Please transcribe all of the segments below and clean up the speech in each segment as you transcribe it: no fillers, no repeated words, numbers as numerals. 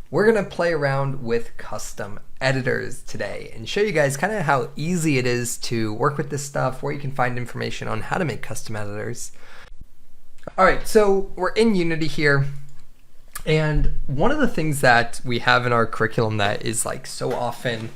We're gonna play around with custom editors today and show you guys kind of how easy it is to work with this stuff, where you can find information on how to make custom editors. All right, so we're in Unity here. And one of the things that we have in our curriculum that is like so often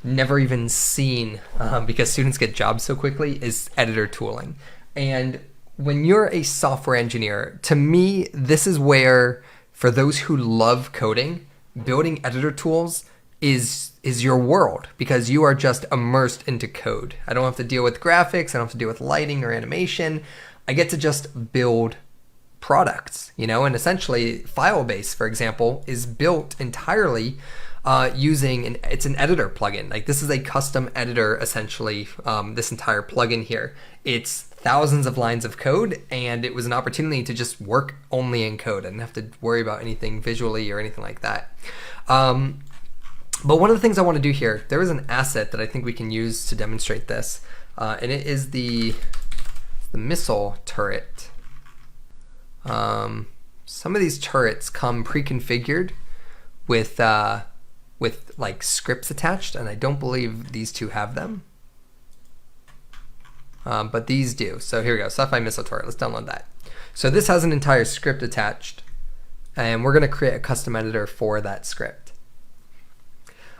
never even seen because students get jobs so quickly is editor tooling. And when you're a software engineer, to me, this is where, for those who love coding, building editor tools is your world, because you are just immersed into code. I don't have to deal with graphics. I don't have to deal with lighting or animation. I get to just build products, and essentially Filebase, for example, is built entirely using it's an editor plugin. Like, this is a custom editor, essentially. This entire plugin here, it's thousands of lines of code, and it was an opportunity to just work only in code. I didn't have to worry about anything visually or anything like that. But one of the things I want to do here, there is an asset that I think we can use to demonstrate this, and it is the missile turret. Some of these turrets come pre-configured with like scripts attached, and I don't believe these two have them. But these do. So here we go, sci-fi missile turret. Let's download that. So this has an entire script attached, and we're going to create a custom editor for that script.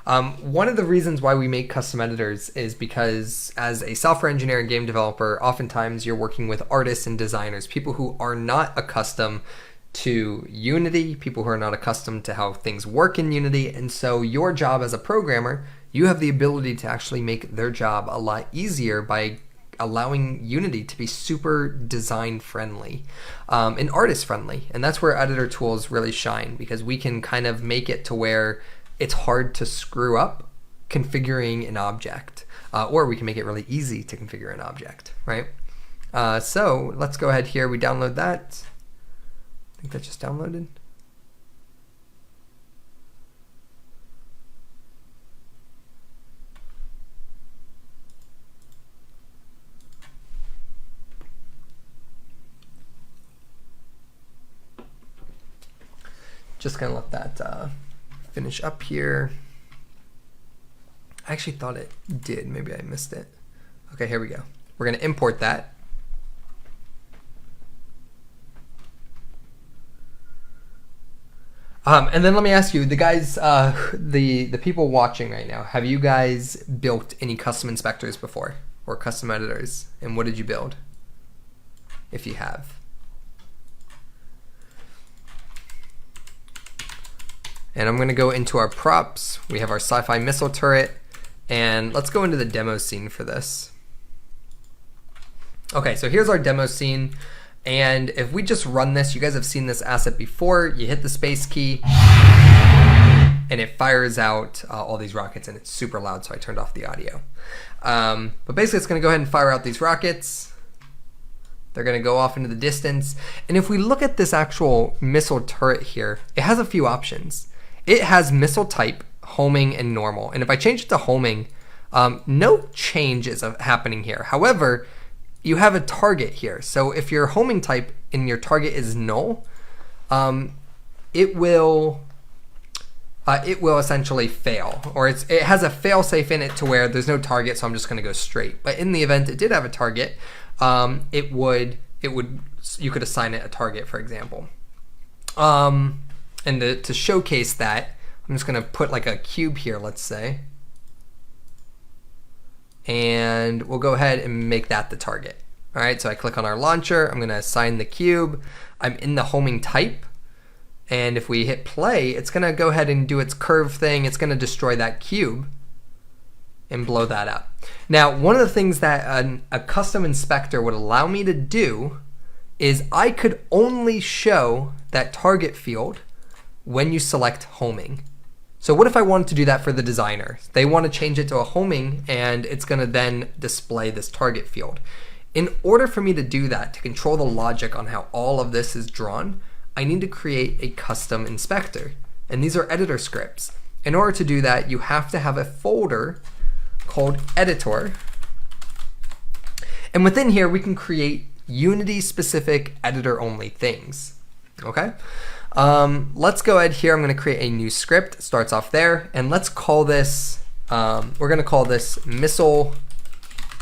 One of the reasons why we make custom editors is because as a software engineer and game developer, oftentimes you're working with artists and designers, people who are not accustomed to Unity, people who are not accustomed to how things work in Unity. And so your job as a programmer, you have the ability to actually make their job a lot easier by allowing Unity to be super design friendly and artist friendly. And that's where editor tools really shine, because we can kind of make it to where it's hard to screw up configuring an object, or we can make it really easy to configure an object, right? So let's go ahead here. We download that. I think that just downloaded. Just gonna let that finish up here. I actually thought it did. Maybe I missed it. Okay, here we go. We're going to import that. And then let me ask you, the guys, the people watching right now, have you guys built any custom inspectors before, or custom editors? And what did you build, if you have? And I'm going to go into our props. We have our sci-fi missile turret, and let's go into the demo scene for this. Okay, so here's our demo scene, and if we just run this, you guys have seen this asset before. You hit the space key, and it fires out all these rockets, and it's super loud, so I turned off the audio. But basically, it's going to go ahead and fire out these rockets. They're going to go off into the distance, and if we look at this actual missile turret here, it has a few options. It has missile type, homing, and normal. And if I change it to homing, no change is happening here. However, you have a target here. So if your homing type and your target is null, it will essentially fail, or it has a fail safe in it to where there's no target. So I'm just going to go straight. But in the event it did have a target, you could assign it a target, for example. And to showcase that, I'm just going to put like a cube here, let's say. And we'll go ahead and make that the target. All right, so I click on our launcher. I'm going to assign the cube. I'm in the homing type. And if we hit play, it's going to go ahead and do its curve thing. It's going to destroy that cube and blow that up. Now, one of the things that a custom inspector would allow me to do is I could only show that target field when you select homing. So what if I wanted to do that for the designer? They want to change it to a homing, and it's going to then display this target field. In order for me to do that, to control the logic on how all of this is drawn, I need to create a custom inspector. And these are editor scripts. In order to do that, you have to have a folder called editor. And within here, we can create Unity specific editor only things. Okay? Let's go ahead here. I'm going to create a new script. It starts off there, and let's call this, we're going to call this missile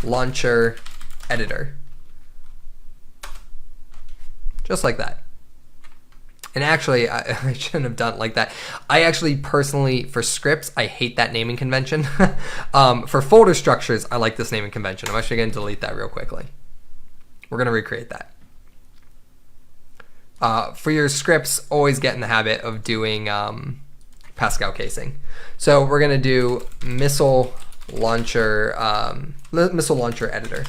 launcher editor. Just like that. And actually, I shouldn't have done it like that. I actually personally, for scripts, I hate that naming convention. For folder structures, I like this naming convention. I'm actually going to delete that real quickly. We're going to recreate that. For your scripts, always get in the habit of doing Pascal casing. So we're going to do missile launcher editor.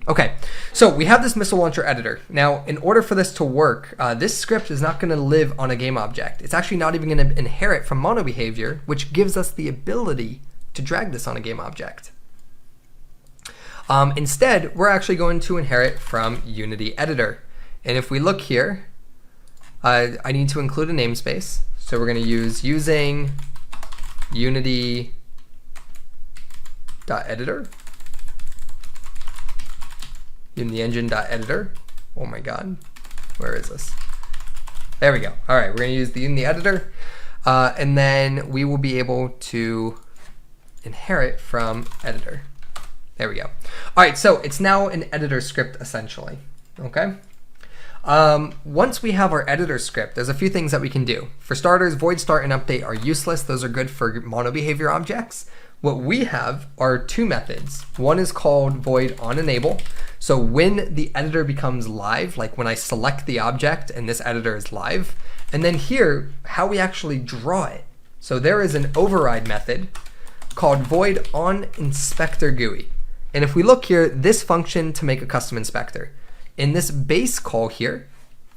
Okay, so we have this missile launcher editor. Now, in order for this to work, this script is not going to live on a game object. It's actually not even going to inherit from mono behavior, which gives us the ability to drag this on a game object. Instead, we're actually going to inherit from Unity editor. And if we look here, I need to include a namespace. So we're going to use using unity.editor. UnityEngine.editor. Oh my god, where is this? There we go. All right, we're going to use the Unity editor, and then we will be able to inherit from editor. There we go. All right, so it's now an editor script essentially. Okay. Once we have our editor script, there's a few things that we can do. For starters, void start and update are useless. Those are good for mono behavior objects. What we have are two methods. One is called void on enable. So when the editor becomes live, like when I select the object and this editor is live, and then here, how we actually draw it. So there is an override method called void on inspector GUI. And if we look here, this function to make a custom inspector. In this base call here,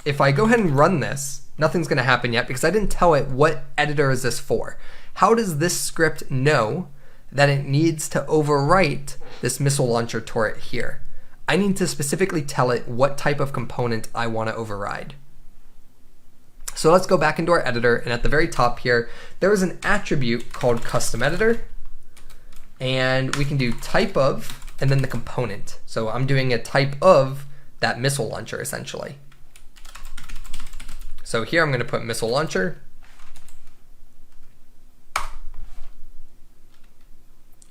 if I go ahead and run this, nothing's going to happen yet because I didn't tell it what editor is this for. How does this script know that it needs to overwrite this missile launcher turret here? I need to specifically tell it what type of component I want to override. So let's go back into our editor, and at the very top here, there is an attribute called custom editor, and we can do type of, and then the component. So I'm doing a type of that missile launcher essentially. So here I'm going to put missile launcher.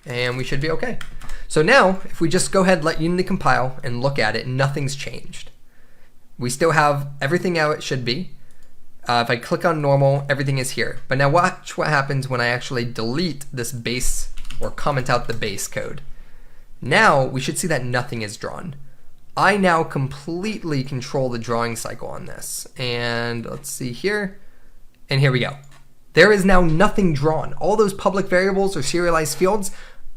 And we should be okay. So now, if we just go ahead, let Unity compile and look at it, nothing's changed. We still have everything how it should be. If I click on normal, everything is here. But now watch what happens when I actually delete this base or comment out the base code. Now we should see that nothing is drawn. I now completely control the drawing cycle on this. And let's see here. And here we go. There is now nothing drawn. All those public variables or serialized fields,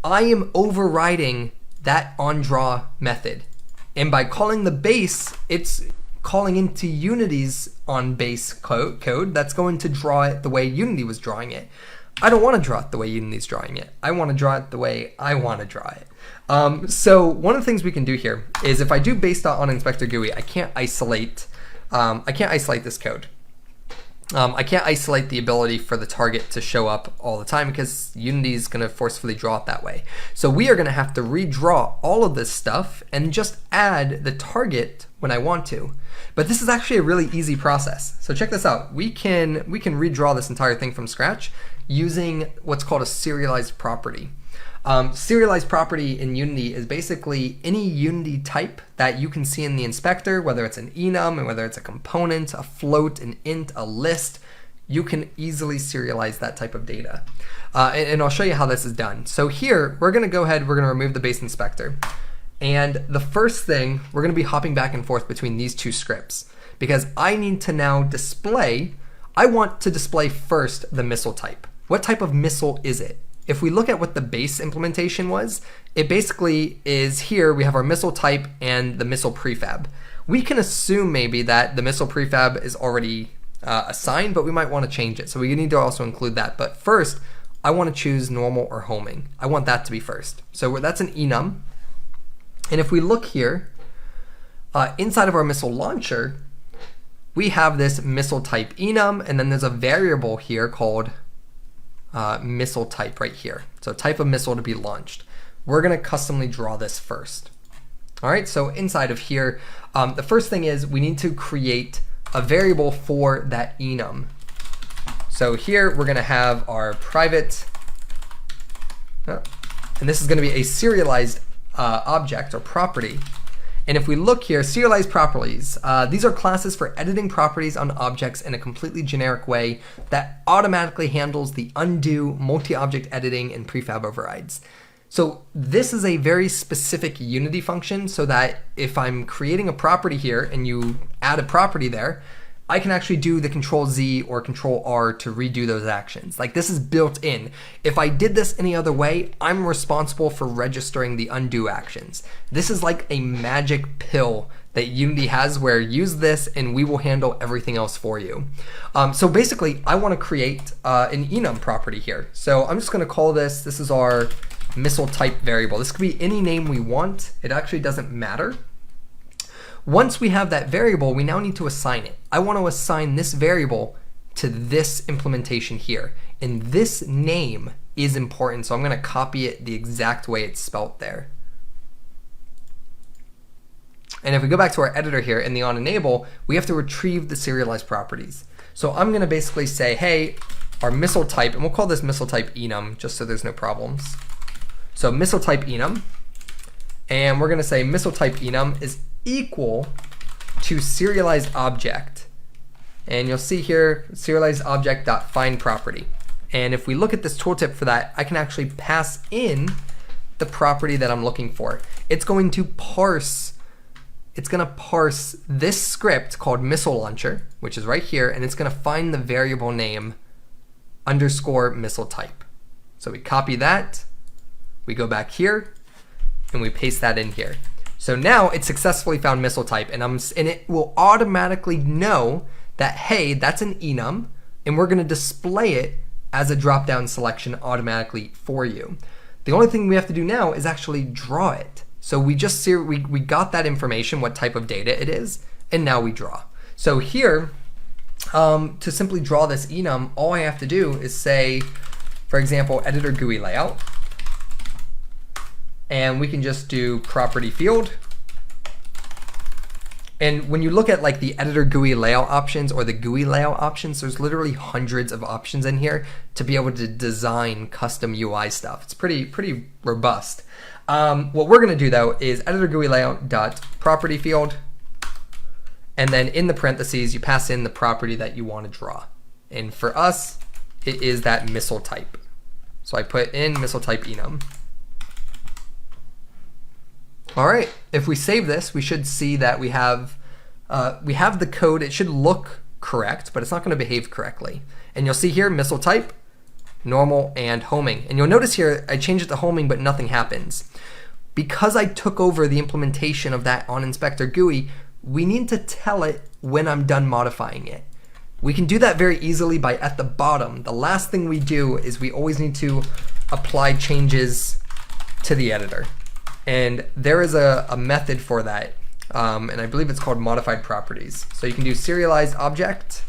I am overriding that onDraw method. And by calling the base, it's calling into Unity's onBase code that's going to draw it the way Unity was drawing it. I don't want to draw it the way Unity's drawing it. I want to draw it the way I want to draw it. So one of the things we can do here is if I do base.onInspector GUI, I can't isolate this code. I can't isolate the ability for the target to show up all the time because Unity is going to forcefully draw it that way. So we are going to have to redraw all of this stuff and just add the target when I want to. But this is actually a really easy process. So check this out. We can redraw this entire thing from scratch using what's called a serialized property. Serialized property in Unity is basically any Unity type that you can see in the inspector, whether it's an enum, and whether it's a component, a float, an int, a list, you can easily serialize that type of data. And I'll show you how this is done. So here, we're gonna go ahead, we're gonna remove the base inspector. And the first thing, we're gonna be hopping back and forth between these two scripts because I need to now display, I want to display first the missile type. What type of missile is it? If we look at what the base implementation was, it basically is here we have our missile type and the missile prefab. We can assume maybe that the missile prefab is already assigned, but we might want to change it. So we need to also include that. But first, I want to choose normal or homing. I want that to be first. So that's an enum. And if we look here, inside of our missile launcher, we have this missile type enum, and then there's a variable here called missile type right here. So type of missile to be launched. We're going to customly draw this first. All right, so inside of here, the first thing is we need to create a variable for that enum. So here we're going to have our private, and this is going to be a serialized object or property. And if we look here, serialized properties, these are classes for editing properties on objects in a completely generic way that automatically handles the undo, multi-object editing, and prefab overrides. So this is a very specific Unity function so that if I'm creating a property here and you add a property there, I can actually do the Control Z or Control R to redo those actions. Like, this is built in. If I did this any other way, I'm responsible for registering the undo actions. This is like a magic pill that Unity has where use this and we will handle everything else for you. So basically, I want to create an enum property here. So I'm just going to call this is our missile type variable. This could be any name we want. It actually doesn't matter. Once we have that variable, we now need to assign it. I want to assign this variable to this implementation here. And this name is important, so I'm going to copy it the exact way it's spelt there. And if we go back to our editor here in the onEnable, we have to retrieve the serialized properties. So I'm going to basically say, hey, our missile type, and we'll call this missile type enum just so there's no problems. So missile type enum, and we're going to say missile type enum is equal to serialized object. And you'll see here serialized object.find property. And if we look at this tooltip for that, I can actually pass in the property that I'm looking for. It's going to parse this script called missile launcher, which is right here, and it's going to find the variable name underscore missile type. So we copy that, we go back here, and we paste that in here. So now it successfully found missile type, and it will automatically know that, hey, that's an enum, and we're going to display it as a drop-down selection automatically for you. The only thing we have to do now is actually draw it. So we just we got that information, what type of data it is, and now we draw. So here, to simply draw this enum, all I have to do is say, for example, editor GUI layout. And we can just do property field. And when you look at like the editor GUI layout options or the GUI layout options, there's literally hundreds of options in here to be able to design custom UI stuff. It's pretty robust. What we're going to do though is editor GUI layout dot property field, and then in the parentheses you pass in the property that you want to draw. And for us, it is that missile type. So I put in missile type enum. All right, if we save this, we should see that we have the code. It should look correct, but it's not going to behave correctly. And you'll see here missile type, normal, and homing. And you'll notice here I changed it to homing, but nothing happens. Because I took over the implementation of that on Inspector GUI, we need to tell it when I'm done modifying it. We can do that very easily by at the bottom. The last thing we do is we always need to apply changes to the editor. And there is a method for that, and I believe it's called modified properties. So you can do serialized object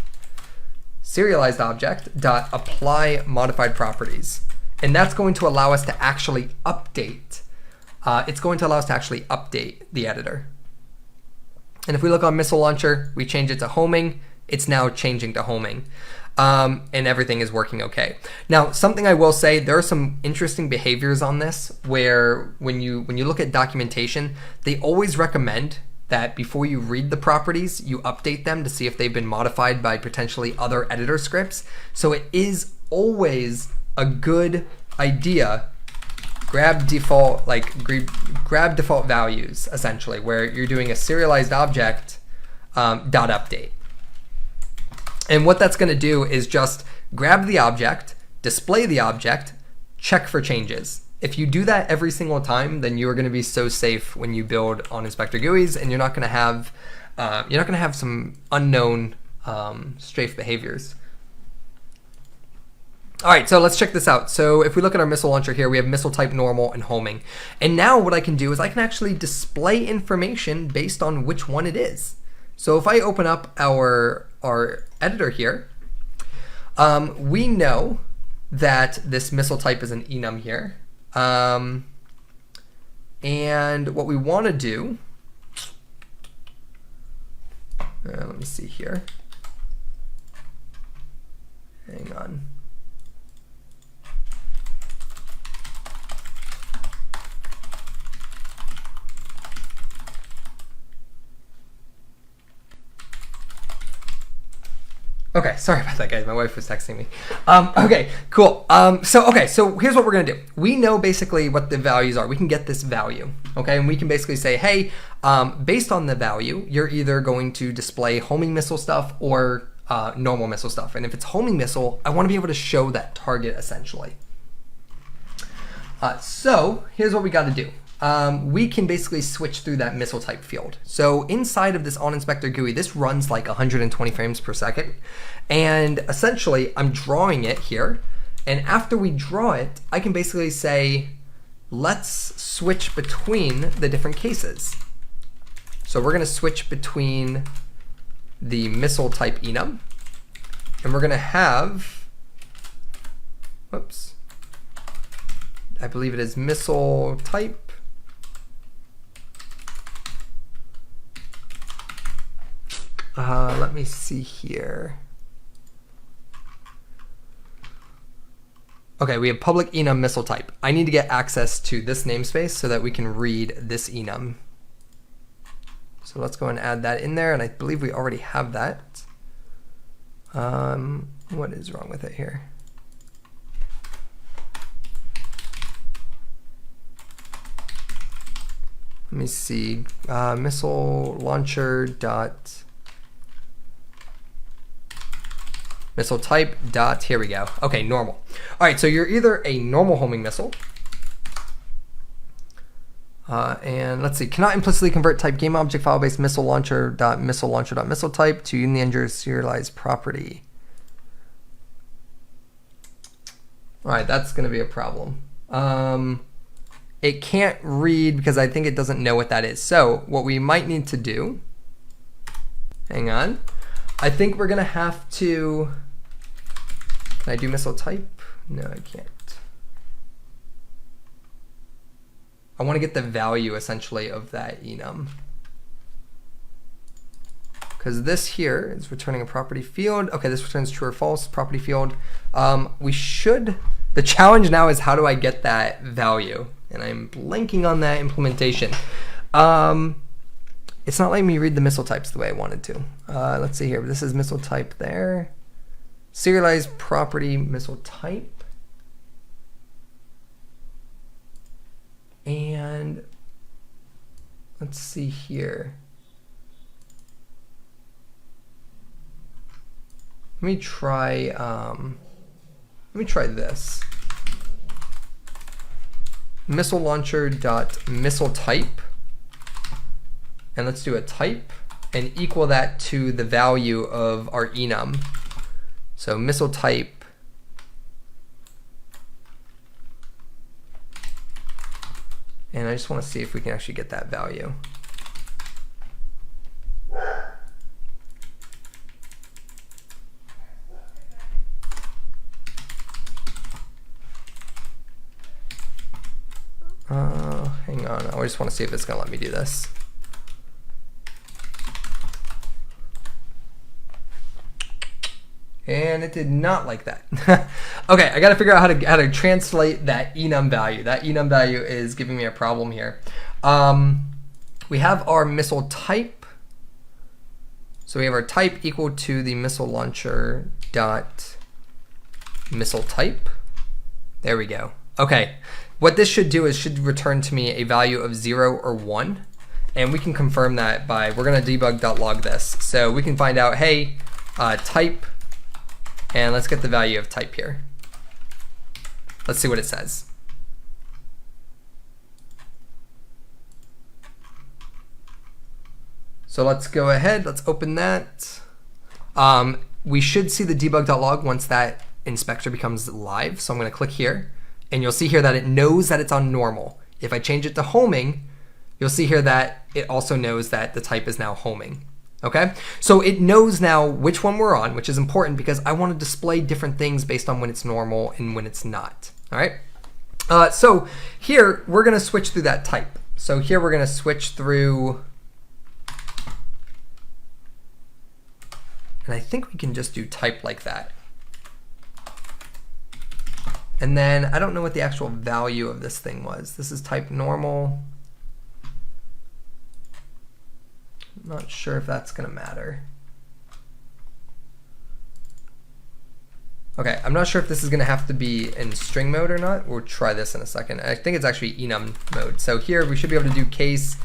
dot apply modified properties, and that's going to allow us to actually update. It's going to allow us to actually update the editor. And if we look on missile launcher, we change it to homing. It's now changing to homing. And everything is working okay. Now, something I will say, there are some interesting behaviors on this where when you look at documentation, they always recommend that before you read the properties, you update them to see if they've been modified by potentially other editor scripts. So it is always a good idea, grab default values, essentially, where you're doing a serialized object dot update. And what that's going to do is just grab the object, display the object, check for changes. If you do that every single time, then you are going to be so safe when you build on Inspector GUIs, and you're not going to have some unknown strafe behaviors. All right, so let's check this out. So if we look at our missile launcher here, we have missile type normal and homing. And now what I can do is I can actually display information based on which one it is. So if I open up our editor here, we know that this missile type is an enum here. And what we want to do, Let me see here. Hang on. Okay, sorry about that, guys. My wife was texting me. Okay, cool. So here's what we're gonna do. We know basically what the values are. We can get this value, okay? And we can basically say, hey, based on the value, you're either going to display homing missile stuff or normal missile stuff. And if it's homing missile, I wanna be able to show that target essentially. So here's what we gotta do. We can basically switch through that missile type field. So inside of this onInspector GUI, this runs like 120 frames per second. And essentially, I'm drawing it here. And after we draw it, I can basically say, let's switch between the different cases. So we're going to switch between the missile type enum. And we're going to have, whoops, I believe it is missile type. Let me see here. Okay, we have public enum missile type. I need to get access to this namespace so that we can read this enum. So let's go and add that in there, and I believe we already have that. What is wrong with it here? Let me see. Missile launcher dot missile type dot, here we go. Okay, normal. All right, so you're either a normal homing missile, and let's see, cannot implicitly convert type game object file based missile launcher dot missile type to Union serialized property. All right, that's gonna be a problem. It can't read because I think it doesn't know what that is. So what we might need to do, hang on, I think we're gonna have to, can I do missile type? No, I can't. I want to get the value essentially of that enum. Because this here is returning a property field. Okay, this returns true or false property field. The challenge now is how do I get that value? And I'm blanking on that implementation. It's not letting me read the missile types the way I wanted to. Let's see here. This is missile type there. Serialized property missile type. And let's see here. Let me try this. Missile launcher dot missile type. And let's do a type and equal that to the value of our enum. So missile type and I just want to see if we can actually get that value. Hang on, I just want to see if it's going to let me do this. And it did not like that. Okay, I got to figure out how to translate that enum value. That enum value is giving me a problem here. We have our missile type. So we have our type equal to the missile launcher dot missile type. There we go. Okay, what this should do is should return to me a value of 0 or 1. And we can confirm that by, we're going to debug.log this. So we can find out, hey, type, and let's get the value of type here. Let's see what it says. So let's go ahead, let's open that. We should see the debug.log once that inspector becomes live. So I'm going to click here, and you'll see here that it knows that it's on normal. If I change it to homing, you'll see here that it also knows that the type is now homing. Okay, so it knows now which one we're on, which is important because I want to display different things based on when it's normal and when it's not. All right, so here we're going to switch through that type. So here we're going to switch through And I think we can just do type like that. And then I don't know what the actual value of this thing was. This is type normal. I'm not sure if that's going to matter. Okay, I'm not sure if this is going to have to be in string mode or not. We'll try this in a second. I think it's actually enum mode. So here we should be able to do case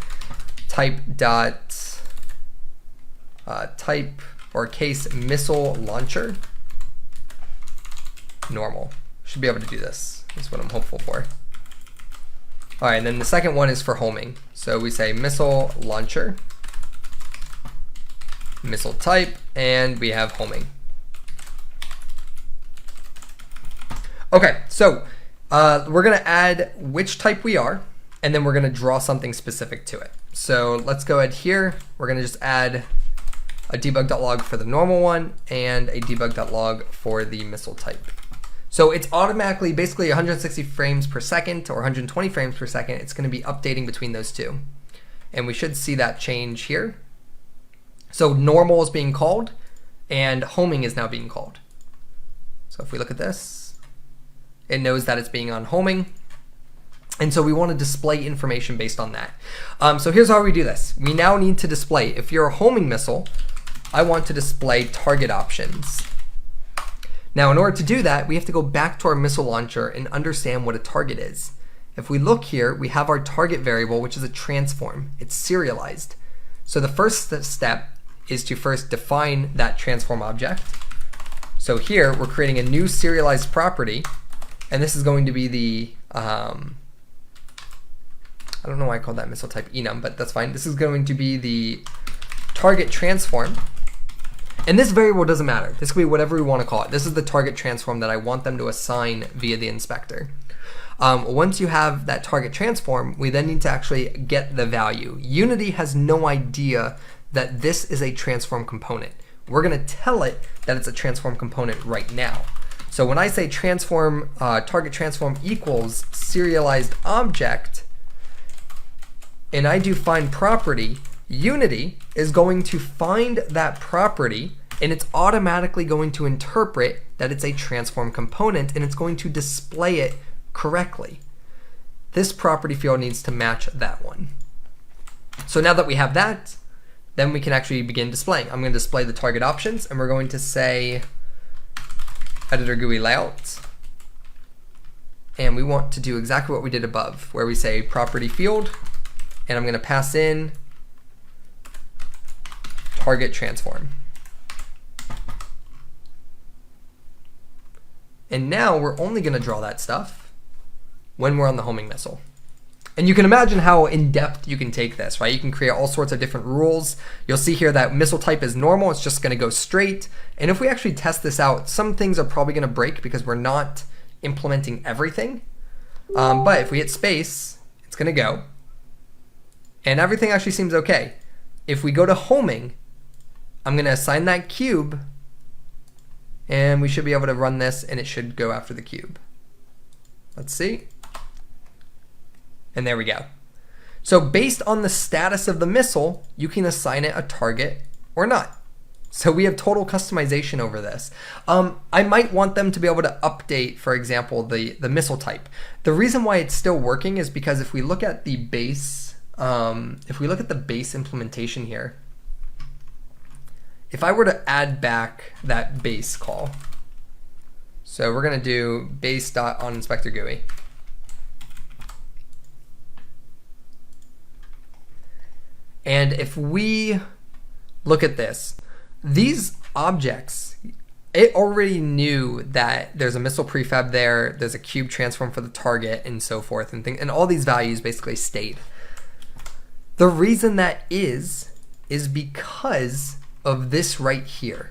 type dot type or case missile launcher normal. Should be able to do this. That's what I'm hopeful for. All right, and then the second one is for homing. So we say missile launcher, missile type, and we have homing. Okay, so we're gonna add which type we are, and then we're gonna draw something specific to it. So let's go ahead here. We're gonna just add a debug.log for the normal one and a debug.log for the missile type. So it's automatically, basically 160 frames per second or 120 frames per second. It's going to be updating between those two. And we should see that change here. So normal is being called and homing is now being called. So if we look at this, it knows that it's being on homing. And so we want to display information based on that. So here's how we do this. We now need to display, if you're a homing missile, I want to display target options. Now, in order to do that, we have to go back to our missile launcher and understand what a target is. If we look here, we have our target variable, which is a transform. It's serialized. So the first step is to first define that transform object. So here, we're creating a new serialized property, and this is going to be the, I don't know why I called that missile type enum, but that's fine. This is going to be the target transform. And this variable doesn't matter. This could be whatever we want to call it. This is the target transform that I want them to assign via the inspector. Once you have that target transform, we then need to actually get the value. Unity has no idea that this is a transform component. We're going to tell it that it's a transform component right now. So when I say transform, target transform equals serialized object, and I do find property, Unity is going to find that property and it's automatically going to interpret that it's a transform component and it's going to display it correctly. This property field needs to match that one. So now that we have that, then we can actually begin displaying. I'm going to display the target options and we're going to say editor GUI layout. And we want to do exactly what we did above, where we say property field, and I'm going to pass in target transform. And now we're only going to draw that stuff when we're on the homing missile. And you can imagine how in-depth you can take this, right? You can create all sorts of different rules. You'll see here that missile type is normal. It's just going to go straight. And if we actually test this out, some things are probably going to break because we're not implementing everything. But if we hit space, it's going to go. And everything actually seems okay. If we go to homing, I'm going to assign that cube, and we should be able to run this, and it should go after the cube. Let's see. And there we go. So based on the status of the missile, you can assign it a target or not. So we have total customization over this. I might want them to be able to update, for example, the missile type. The reason why it's still working is because if we look at the base, implementation here, if I were to add back that base call, so we're going to do base.onInspectorGUI. And if we look at this, these objects, it already knew that there's a missile prefab there, there's a cube transform for the target, and so forth, and all these values basically stayed. The reason that is because of this right here.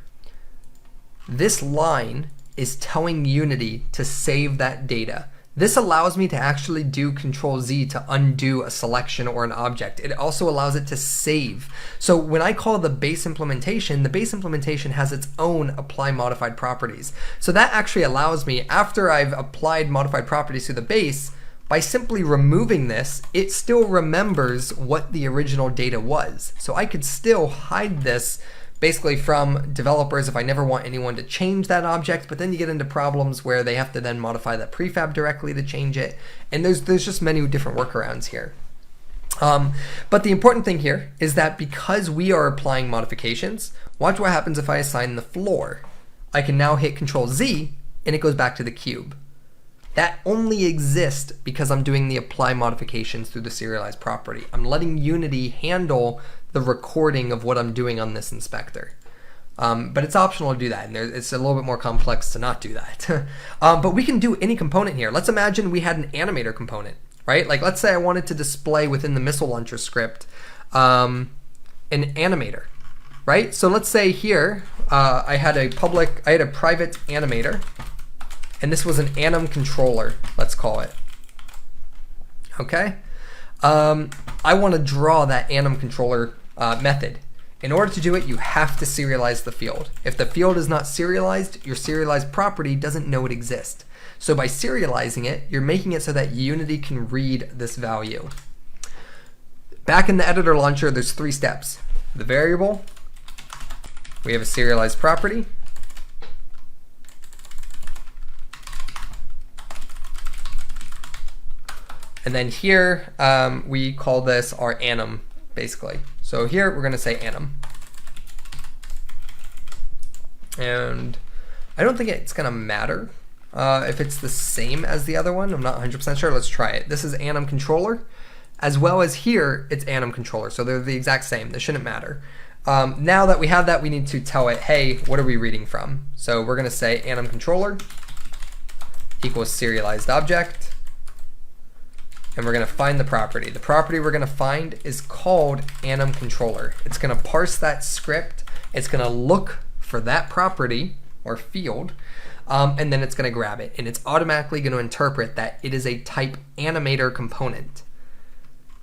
This line is telling Unity to save that data. This allows me to actually do Control-Z to undo a selection or an object. It also allows it to save. So when I call the base implementation has its own apply modified properties. So that actually allows me, after I've applied modified properties to the base, by simply removing this, it still remembers what the original data was. So I could still hide this basically from developers if I never want anyone to change that object, but then you get into problems where they have to then modify the prefab directly to change it. And there's just many different workarounds here. But the important thing here is that because we are applying modifications, watch what happens if I assign the floor. I can now hit Control Z and it goes back to the cube. That only exists because I'm doing the apply modifications through the serialized property. I'm letting Unity handle the recording of what I'm doing on this inspector. But it's optional to do that, and it's a little bit more complex to not do that. But we can do any component here. Let's imagine we had an animator component, right? Like let's say I wanted to display within the missile launcher script an animator, right? So let's say here I had a private animator, and this was an anim controller, let's call it. Okay? I want to draw that anim controller method. In order to do it, you have to serialize the field. If the field is not serialized, your serialized property doesn't know it exists. So by serializing it, you're making it so that Unity can read this value. Back in the editor launcher, there's 3 steps. The variable, we have a serialized property. And then here, we call this our anim, basically. So here, we're going to say anim. And I don't think it's going to matter if it's the same as the other one. I'm not 100% sure. Let's try it. This is anim controller, as well as here, it's anim controller. So they're the exact same. This shouldn't matter. Now that we have that, we need to tell it, hey, what are we reading from? So we're going to say anim controller equals serialized object. And we're going to find the property. The property we're going to find is called anim controller. It's going to parse that script. It's going to look for that property or field, and then it's going to grab it. And it's automatically going to interpret that it is a type animator component.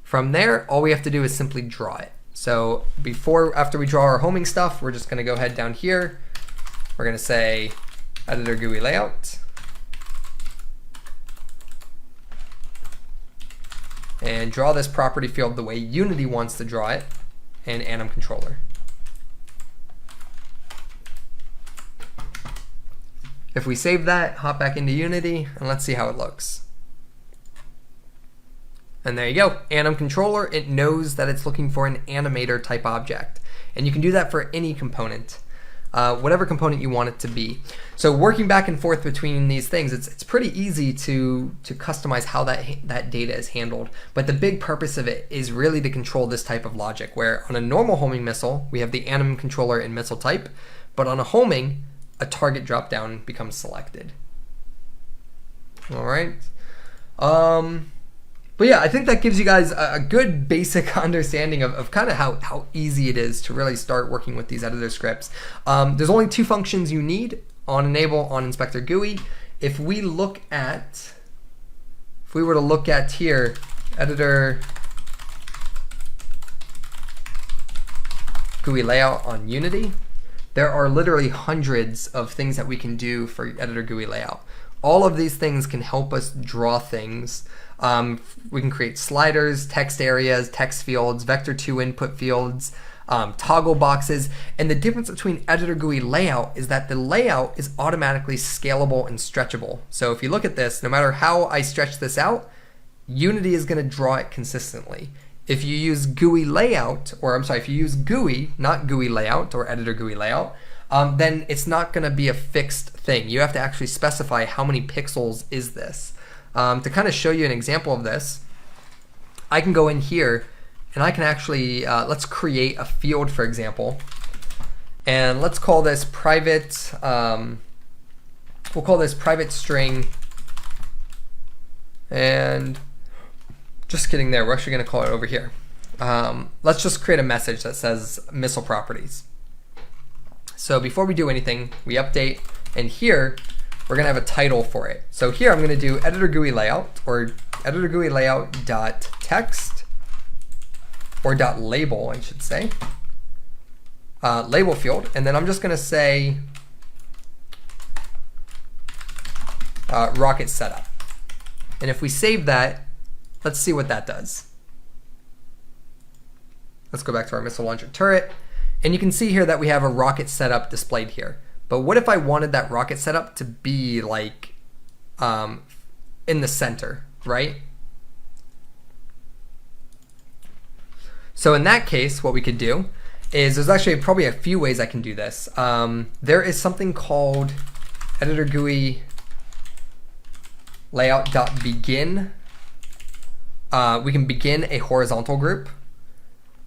From there, all we have to do is simply draw it. So after we draw our homing stuff, we're just going to go ahead down here. We're going to say editor GUI layout. And draw this property field the way Unity wants to draw it in anim controller. If we save that, hop back into Unity, and let's see how it looks. And there you go, anim controller. It knows that it's looking for an animator type object. And you can do that for any component, whatever component you want it to be. So working back and forth between these things, it's pretty easy to customize how that data is handled. But the big purpose of it is really to control this type of logic, where on a normal homing missile, we have the anim controller and missile type, but on a homing, a target dropdown becomes selected. All right. But yeah, I think that gives you guys a good basic understanding of kind of how easy it is to really start working with these editor scripts. There's only 2 functions you need: on enable, on inspector GUI. If we were to look at here, editor GUI layout on Unity, there are literally hundreds of things that we can do for editor GUI layout. All of these things can help us draw things. We can create sliders, text areas, text fields, vector 2 input fields, toggle boxes. And the difference between editor GUI layout is that the layout is automatically scalable and stretchable. So if you look at this, no matter how I stretch this out, Unity is going to draw it consistently. If you use GUI layout, if you use GUI, not GUI layout or editor GUI layout, then it's not going to be a fixed thing. You have to actually specify how many pixels is this. To kind of show you an example of this, I can go in here and I can actually, let's create a field, for example, and let's call this private, we'll call this private string, and just kidding there, we're actually going to call it over here. Let's just create a message that says missile properties. So before we do anything, we update, and here we're going to have a title for it. So here I'm going to do editor GUI layout, or editor GUI layout dot text, or dot label, I should say, label field, and then I'm just going to say rocket setup. And if we save that, let's see what that does. Let's go back to our missile launcher turret. And you can see here that we have a rocket setup displayed here. But what if I wanted that rocket setup to be like in the center, right? So in that case, what we could do is there's actually probably a few ways I can do this. There is something called editor GUI layout.begin. We can begin a horizontal group,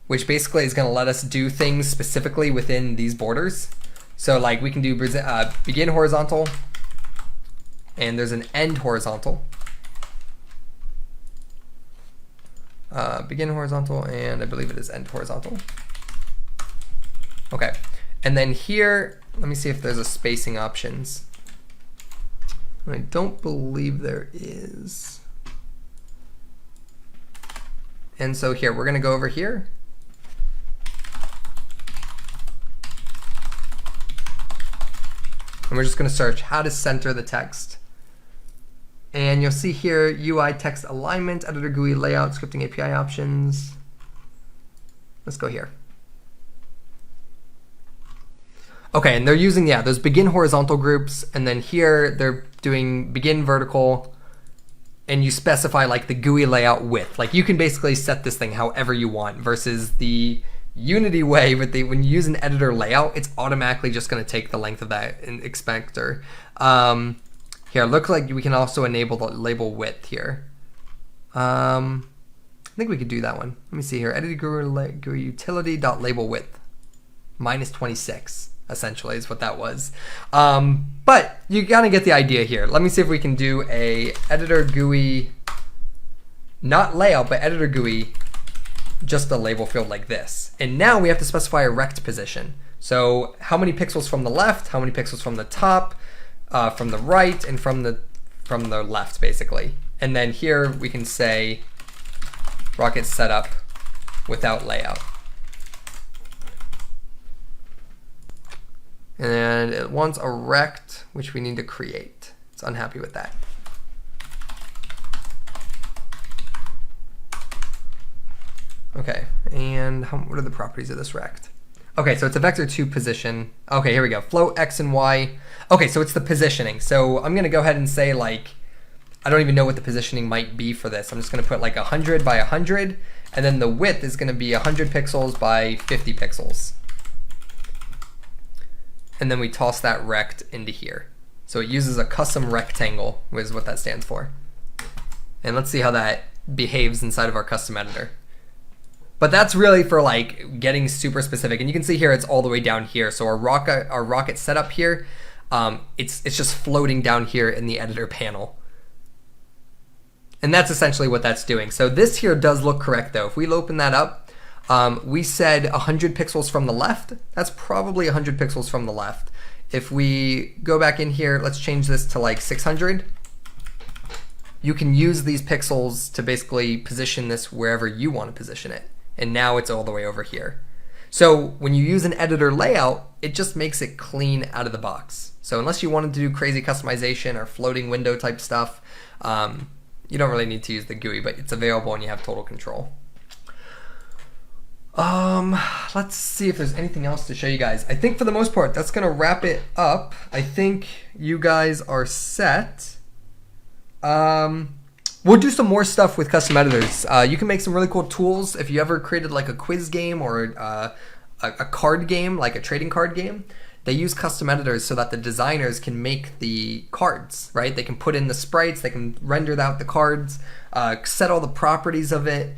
which basically is going to let us do things specifically within these borders. So like we can do begin horizontal, and there's an end horizontal. Begin horizontal, and I believe it is end horizontal. Okay, and then here, let me see if there's a spacing options. I don't believe there is. And so here, we're going to go over here. And we're just going to search how to center the text. And you'll see here UI text alignment, editor GUI layout, scripting API options. Let's go here. Okay, and they're using, yeah, those begin horizontal groups, and then here they're doing begin vertical, and you specify like the GUI layout width. Like you can basically set this thing however you want versus the Unity way, but when you use an editor layout, it's automatically just going to take the length of that inspector. Here, looks like we can also enable the label width here. I think we could do that one. Let me see here. Editor GUI utility.label width -26. Essentially is what that was. But you gotta get the idea here. Let me see if we can do a editor GUI, not layout, but editor GUI, just a label field like this. And now we have to specify a rect position. So how many pixels from the left, how many pixels from the top, from the right, and from the left, basically. And then here we can say rocket setup without layout. And it wants a rect, which we need to create. It's unhappy with that. Okay, and what are the properties of this rect? Okay, so it's a vector2 position. Okay, here we go. Float X and Y. Okay, so it's the positioning. So I'm gonna go ahead and say like, I don't even know what the positioning might be for this. I'm just gonna put like 100 by 100, and then the width is gonna be 100 pixels by 50 pixels. And then we toss that rect into here. So it uses a custom rectangle, which is what that stands for. And let's see how that behaves inside of our custom editor. But that's really for like getting super specific. And you can see here it's all the way down here. So our rocket setup here, it's just floating down here in the editor panel. And that's essentially what that's doing. So this here does look correct though. If we open that up, we said 100 pixels from the left. That's probably 100 pixels from the left. If we go back in here, let's change this to like 600. You can use these pixels to basically position this wherever you want to position it. And now it's all the way over here. So when you use an editor layout, it just makes it clean out of the box. So unless you wanted to do crazy customization or floating window type stuff, you don't really need to use the GUI, but it's available and you have total control. Let's see if there's anything else to show you guys. I think for the most part, that's gonna wrap it up. I think you guys are set. We'll do some more stuff with custom editors. You can make some really cool tools. If you ever created like a quiz game or a card game, like a trading card game, they use custom editors so that the designers can make the cards, right? They can put in the sprites, they can render out the cards, set all the properties of it.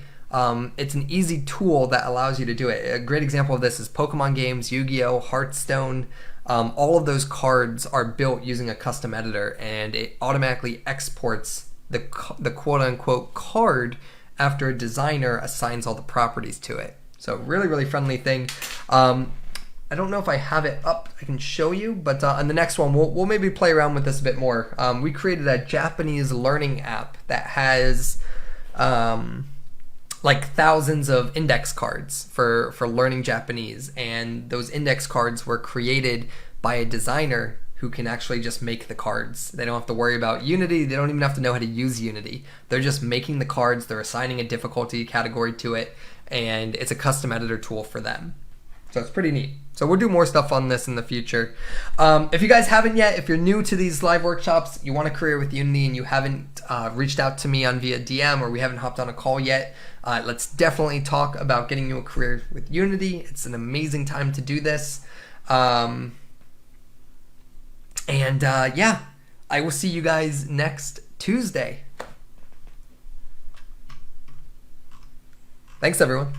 It's an easy tool that allows you to do it. A great example of this is Pokemon games, Yu-Gi-Oh, Hearthstone. All of those cards are built using a custom editor, and it automatically exports the quote-unquote card after a designer assigns all the properties to it. So really, really friendly thing. I don't know if I have it up, I can show you, but on the next one, we'll maybe play around with this a bit more. We created a Japanese learning app that has like thousands of index cards for learning Japanese, and those index cards were created by a designer who can actually just make the cards. They don't have to worry about Unity, they don't even have to know how to use Unity. They're just making the cards, they're assigning a difficulty category to it, and it's a custom editor tool for them. So it's pretty neat. So we'll do more stuff on this in the future. If you guys haven't yet, if you're new to these live workshops, you want a career with Unity and you haven't reached out to me on via DM or we haven't hopped on a call yet, let's definitely talk about getting you a career with Unity. It's an amazing time to do this. Yeah, I will see you guys next Tuesday. Thanks, everyone.